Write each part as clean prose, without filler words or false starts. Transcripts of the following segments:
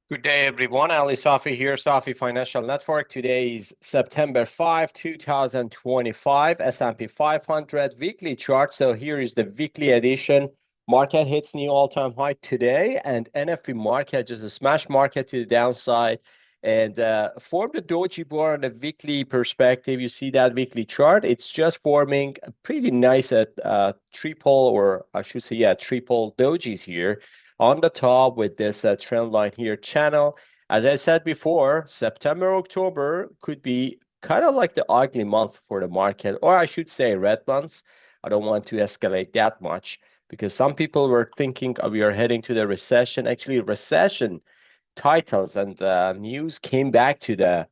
Good day, everyone. Ali Safi here, Safi Financial Network. Today is September 5, 2025, S&P 500 weekly chart. So here is the weekly edition. Market hits new all-time high today, and NFP market just a smash market to the downside. And for the doji bar on a weekly perspective, you see that weekly chart. It's just forming a pretty nice triple, or I should say, yeah, triple dojis here on the top with this trend line here channel. As I said before, September, October could be kind of like the ugly month for the market, or I should say red months. I don't want to escalate that much because some people were thinking we are heading to the recession. Actually, recession titles and news came back to the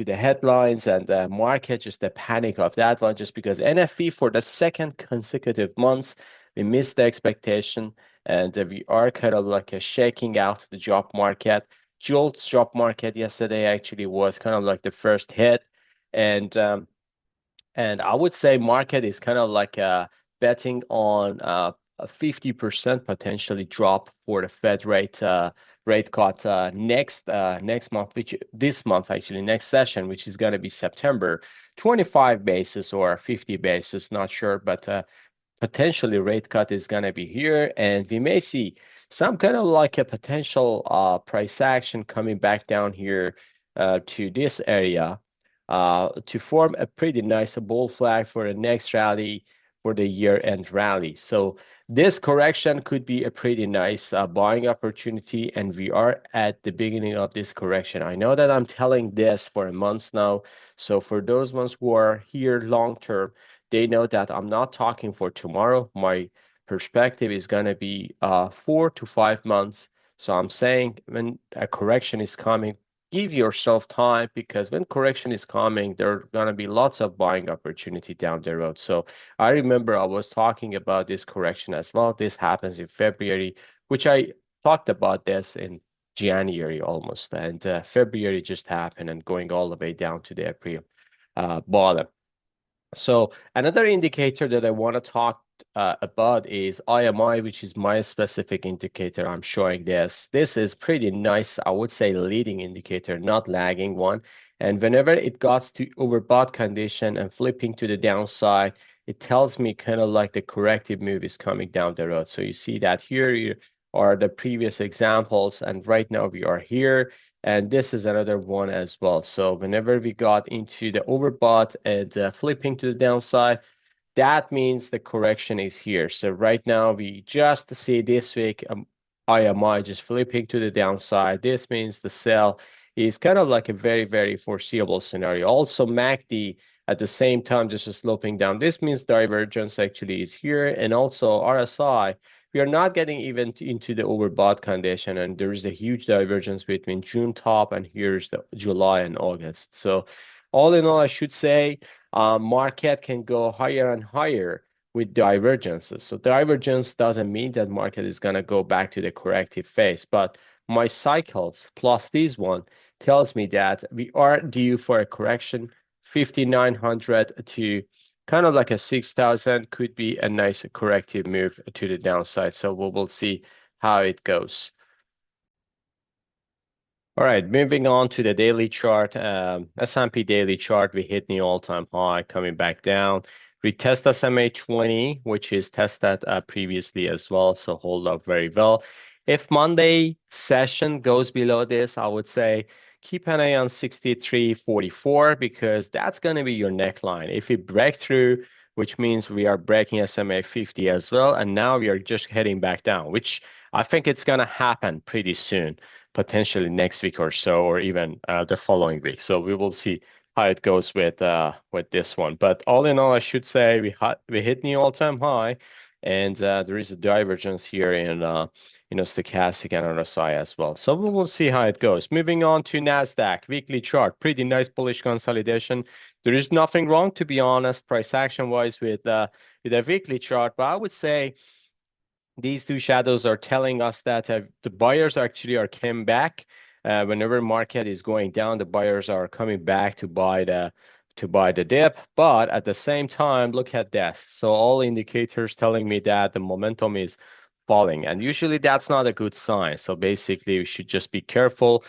headlines and the market, just the panic of that one, just because NFE for the second consecutive months, we missed the expectation and we are kind of like shaking out the job market. Jolt's job market yesterday actually was kind of like the first hit, and I would say market is kind of like betting on a 50% potentially drop for the Fed rate cut next month, which this month actually next session, which is going to be September, 25 basis or 50 basis, not sure, but potentially rate cut is going to be here, and we may see some kind of like a potential price action coming back down here to this area to form a pretty nice bull flag for the next rally, for the year-end rally. So this correction could be a pretty nice buying opportunity, and we are at the beginning of this correction. I know that I'm telling this for a month now, so for those ones who are here long term, they know that I'm not talking for tomorrow. My perspective is going to be 4 to 5 months. So I'm saying when a correction is coming, give yourself time, because when correction is coming, there are going to be lots of buying opportunity down the road. So I remember I was talking about this correction as well. This happens in February, which I talked about this in January almost, and February just happened and going all the way down to the April bottom. So another indicator that I want to talk about is IMI, which is my specific indicator. I'm showing this. This is pretty nice, I would say, leading indicator, not lagging one. And whenever it got to overbought condition and flipping to the downside, it tells me kind of like the corrective move is coming down the road. So you see that here are the previous examples, and right now we are here. And this is another one as well. So whenever we got into the overbought and flipping to the downside, that means the correction is here. So right now we just see this week IMI just flipping to the downside. This means the sell is kind of like a very, very foreseeable scenario. Also MACD at the same time just sloping down. This means divergence actually is here. And also RSI, we are not getting even into the overbought condition, and there is a huge divergence between June top and here's the July and August. So all in all, I should say market can go higher and higher with divergences. So divergence doesn't mean that market is going to go back to the corrective phase, but my cycles plus this one tells me that we are due for a correction. 5,900 to kind of like a 6,000 could be a nice corrective move to the downside. So we will see how it goes. All right, moving on to the daily chart. S&P daily chart, we hit new all-time high, coming back down. We test SMA 20, which is tested previously as well, so hold up very well. If Monday session goes below this, I would say keep an eye on 63.44 because that's going to be your neckline. If we break through, which means we are breaking SMA 50 as well, and now we are just heading back down, which I think it's going to happen pretty soon, potentially next week or so, or even the following week. So we will see how it goes with this one. But all in all, I should say we hit new all-time high, and there is a divergence here in stochastic and RSI as well. So we will see how it goes. Moving on to Nasdaq weekly chart, pretty nice bullish consolidation. There is nothing wrong, to be honest, price action wise with a weekly chart, but I would say these two shadows are telling us that the buyers actually are came back. Whenever market is going down, the buyers are coming back to buy the dip. But at the same time, look at this. So all indicators telling me that the momentum is falling, and usually that's not a good sign. So basically, we should just be careful.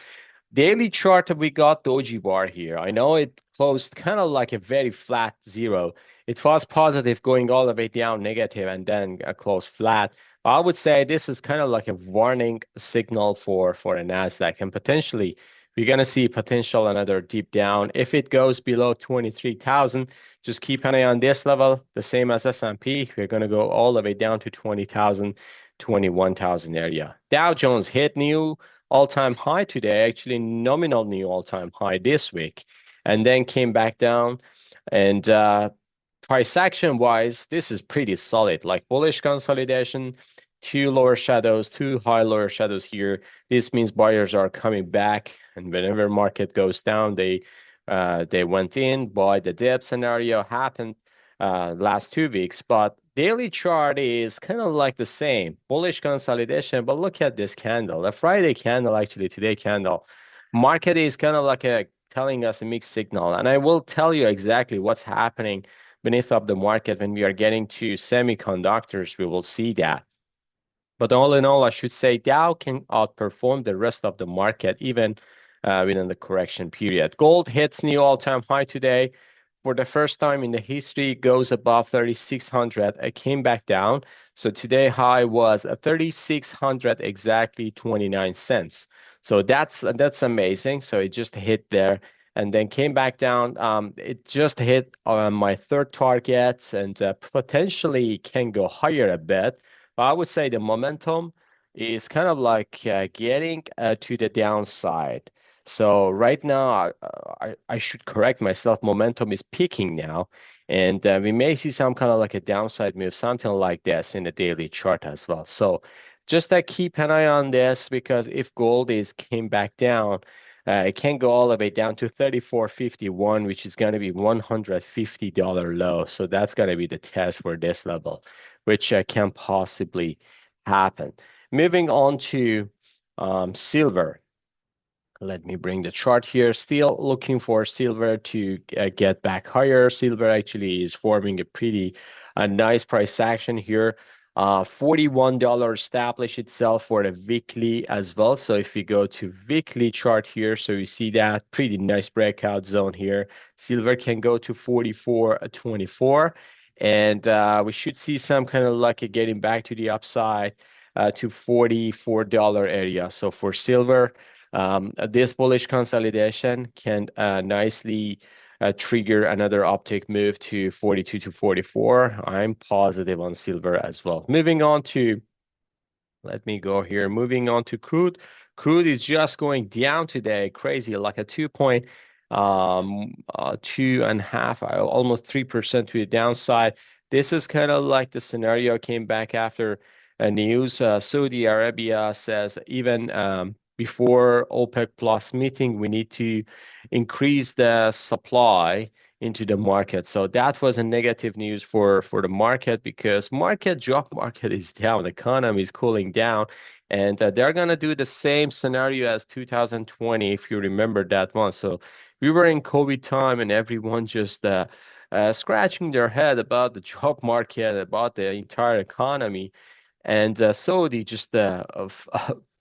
Daily chart, we got doji bar here. I know it closed kind of like a very flat zero. It was positive going all the way down negative and then closed flat. I would say this is kind of like a warning signal for a Nasdaq, and potentially we're going to see potential another deep down. If it goes below 23,000, just keep an eye on this level, the same as S&P. We're going to go all the way down to 20,000, 21,000 area. Dow Jones hit new all-time high today, actually nominal new all-time high this week, and then came back down. And price action wise, this is pretty solid, like bullish consolidation, two lower shadows, two high lower shadows here. This means buyers are coming back, and whenever market goes down, they went in. Buy the dip scenario happened last 2 weeks, but daily chart is kind of like the same bullish consolidation. But look at this candle, a Friday candle, actually today candle. Market is kind of like a telling us a mixed signal, and I will tell you exactly what's happening beneath of the market when we are getting to semiconductors. We will see that. But all in all, I should say Dow can outperform the rest of the market, even within the correction period. Gold hits new all-time high today. For the first time in the history, it goes above 3,600. It came back down. So today high was 3,600 exactly 29 cents. So that's amazing. So it just hit there and then came back down. It just hit my third target and potentially can go higher a bit. But I would say the momentum is kind of like getting to the downside. So right now, I should correct myself. Momentum is peaking now, and we may see some kind of like a downside move, something like this in the daily chart as well. So just keep an eye on this, because if gold is came back down, it can go all the way down to 34.51, which is going to be $150 low. So that's going to be the test for this level, which can possibly happen. Moving on to silver. Let me bring the chart here. Still looking for silver to get back higher. Silver actually is forming a pretty nice price action here. $41 established itself for the weekly as well. So if we go to weekly chart here, so you see that pretty nice breakout zone here. Silver can go to 44.24, and we should see some kind of like getting back to the upside to $44 area. So for silver, this bullish consolidation can nicely trigger another uptick move to 42 to 44. I'm positive on silver as well. Moving on to, let me go here. Moving on to crude. Crude is just going down today, crazy, like a 2.5, almost 3% to the downside. This is kind of like the scenario came back after news. Saudi Arabia says even before OPEC Plus meeting, we need to increase the supply into the market. So that was a negative news for the market, because job market is down, the economy is cooling down, and they're gonna do the same scenario as 2020, if you remember that one. So we were in COVID time, and everyone just scratching their head about the job market, about the entire economy, and Saudi just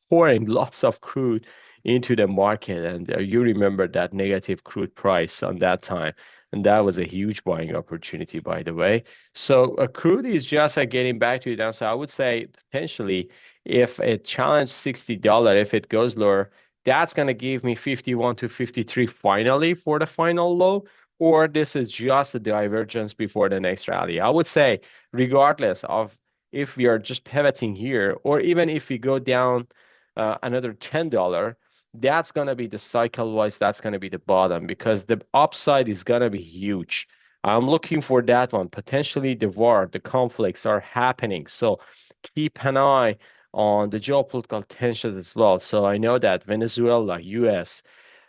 pouring lots of crude into the market. And you remember that negative crude price on that time. And that was a huge buying opportunity, by the way. So crude is just getting back to the downside. I would say potentially if it challenged $60, if it goes lower, that's going to give me 51 to 53 finally for the final low, or this is just a divergence before the next rally. I would say regardless of if we are just pivoting here, or even if we go down another $10, that's going to be the cycle wise, that's going to be the bottom, because the upside is going to be huge. I'm looking for that one. Potentially the war, the conflicts are happening. So keep an eye on the geopolitical tensions as well. So I know that Venezuela, US,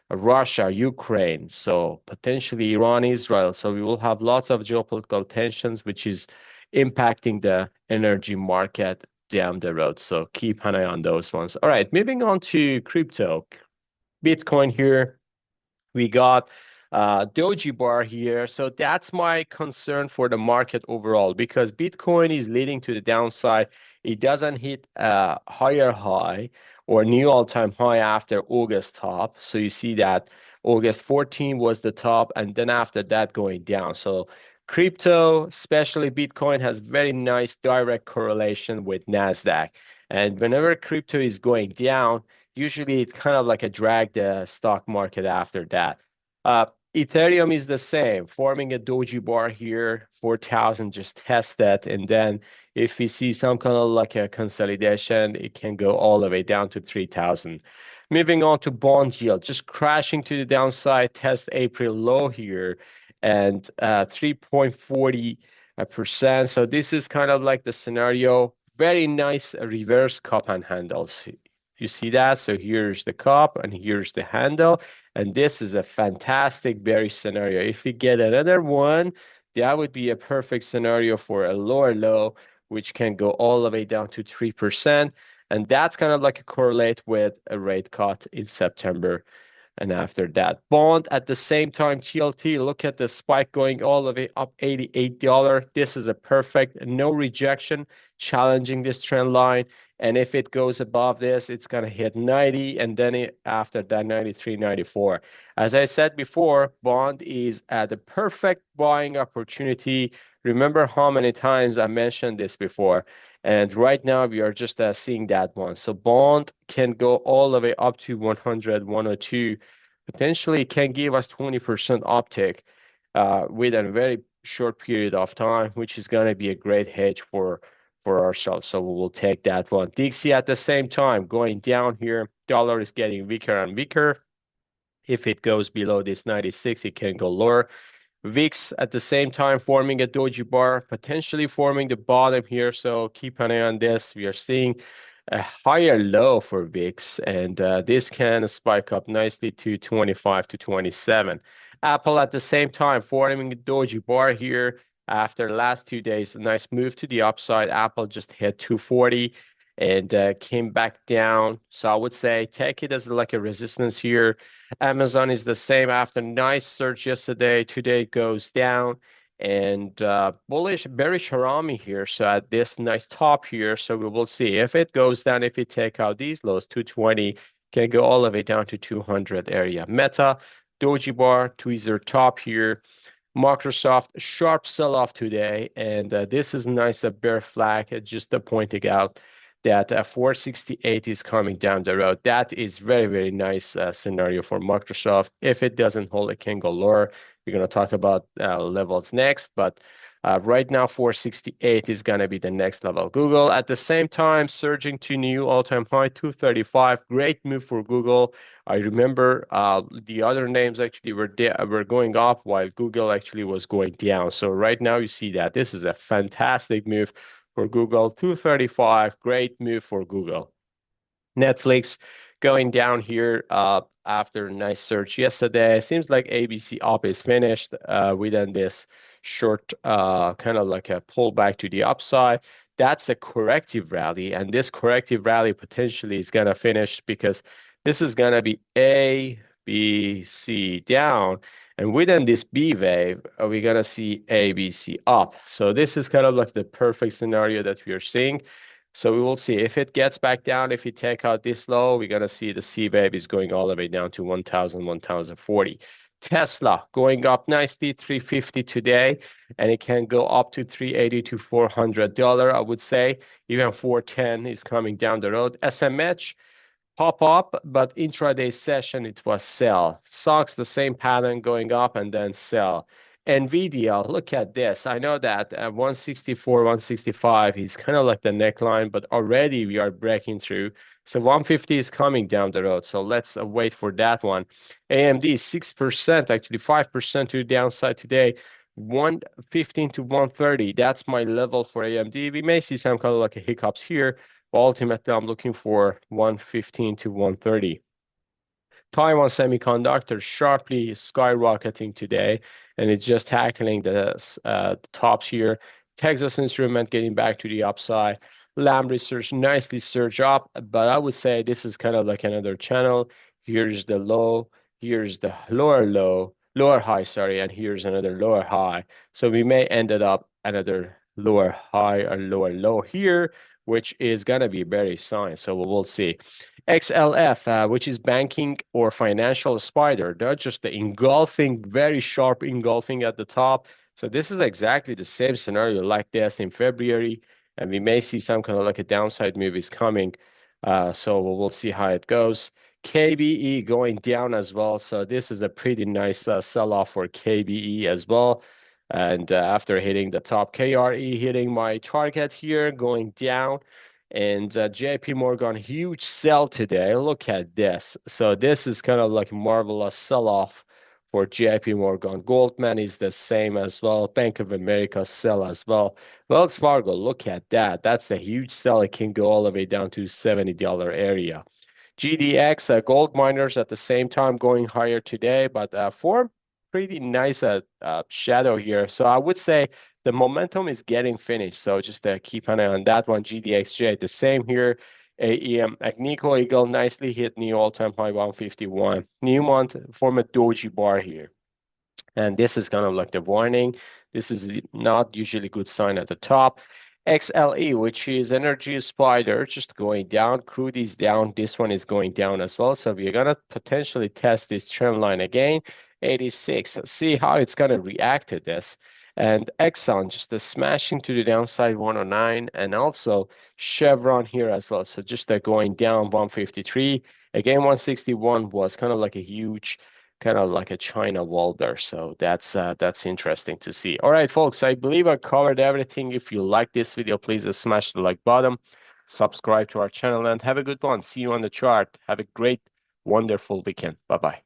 Russia, Ukraine, so potentially Iran, Israel. So we will have lots of geopolitical tensions, which is impacting the energy market down the road. So keep an eye on those ones. All right, moving on to crypto. Bitcoin here. We got doji bar here. So that's my concern for the market overall, because Bitcoin is leading to the downside. it doesn't hit a higher high or new all-time high after August top. So you see that August 14 was the top, and then after that going down. So crypto, especially Bitcoin, has very nice direct correlation with Nasdaq. And whenever crypto is going down, usually it kind of like a drag the stock market after that. Uh, Ethereum is the same, forming a doji bar here, 4,000, just test that. And then if we see some kind of like a consolidation, it can go all the way down to 3,000. Moving on to bond yield, just crashing to the downside, test April low here and 3.40%. So this is kind of like the scenario. Very nice reverse cup and handles. You see that? So here's the cup and here's the handle. And this is a fantastic bearish scenario. If we get another one, that would be a perfect scenario for a lower low, which can go all the way down to 3%. And that's kind of like a correlate with a rate cut in September. And after that, bond at the same time, TLT, look at the spike going all the way up $88. This is a perfect no rejection, challenging this trend line. And if it goes above this, it's going to hit 90. And then after that, 93, 94. As I said before, bond is at the perfect buying opportunity. Remember how many times I mentioned this before? And right now we are just seeing that one. So bond can go all the way up to 100, 102. Potentially can give us 20% uptick with a very short period of time, which is going to be a great hedge for ourselves. So we will take that one. Dixie at the same time going down here. Dollar is getting weaker and weaker. If it goes below this 96, it can go lower. VIX at the same time forming a doji bar, potentially forming the bottom here. So keep an eye on this. We are seeing a higher low for VIX, and this can spike up nicely to 25 to 27. Apple at the same time forming a doji bar here. After the last 2 days, a nice move to the upside. Apple just hit 240 and came back down. So I would say take it as like a resistance here. Amazon is the same after nice surge yesterday. Today it goes down and bullish, bearish harami here. So at this nice top here, so we will see if it goes down. If it take out these lows, 220 can go all the way down to 200 area. Meta, doji bar, tweezer top here. Microsoft sharp sell-off today, and this is nice a bear flag. Just pointing out that 468 is coming down the road. That is very, very nice scenario for Microsoft. If it doesn't hold, it can go lower. We're going to talk about levels next, but right now 468 is going to be the next level. Google at the same time surging to new all-time high 235. Great move for Google. I remember the other names actually were going up while Google actually was going down. So right now you see that this is a fantastic move for Google. 235, great move for Google. Netflix going down here after a nice surge yesterday. Seems like ABC up is finished within this short kind of like a pullback to the upside. That's a corrective rally, and this corrective rally potentially is going to finish because this is going to be A, B, C down. And within this B wave, we're going to see A, B, C up. So this is kind of like the perfect scenario that we are seeing. So we will see if it gets back down. If we take out this low, we're going to see the C wave is going all the way down to 1,000, 1,040. Tesla going up nicely, 350 today, and it can go up to 380 to $400. I would say even 410 is coming down the road. SMH pop up, but intraday session it was sell. Stocks the same pattern going up and then sell. NVDA, look at this. I know that 164, 165 is kind of like the neckline, but already we are breaking through. So 150 is coming down the road. So let's wait for that one. AMD 6%, actually 5% to the downside today. 115 to 130. That's my level for AMD. We may see some kind of like a hiccups here. But ultimately, I'm looking for 115 to 130. Taiwan Semiconductor sharply skyrocketing today, and it's just tackling the tops here. Texas Instrument getting back to the upside. Lam Research nicely surge up, but I would say this is kind of like another channel. Here's the low, here's the lower high, sorry, and here's another lower high. So we may ended up another lower high or lower low here, which is going to be very sign. So we will see. XLF, which is banking or financial spider, they're just the engulfing, very sharp engulfing at the top. So this is exactly the same scenario like this in February, and we may see some kind of like a downside move is coming. So we'll see how it goes. KBE going down as well. So this is a pretty nice sell-off for KBE as well. And after hitting the top, KRE hitting my target here, going down. And JP Morgan, huge sell today. Look at this. So this is kind of like a marvelous sell-off for JP Morgan. Goldman is the same as well. Bank of America sell as well. Wells Fargo, look at that. That's the huge sell. It can go all the way down to $70 area. GDX, gold miners at the same time going higher today, but form pretty nice shadow here. So I would say the momentum is getting finished. So just keep an eye on that one. GDXJ, the same here. AEM, Agnico Eagle nicely hit new all-time high 151. Newmont form a doji bar here. And this is kind of like the warning. This is not usually good sign at the top. XLE, which is energy spider, just going down. Crude is down. This one is going down as well. So we're going to potentially test this trend line again. 86. See how it's going to react to this. And Exxon just smashing to the downside 109. And also Chevron here as well. So just going down 153. Again, 161 was kind of like a huge kind of like a China wall there. So that's interesting to see. All right, folks, I believe I covered everything. If you like this video, please smash the like button, subscribe to our channel, and have a good one. See you on the chart. Have a great, wonderful weekend. Bye-bye.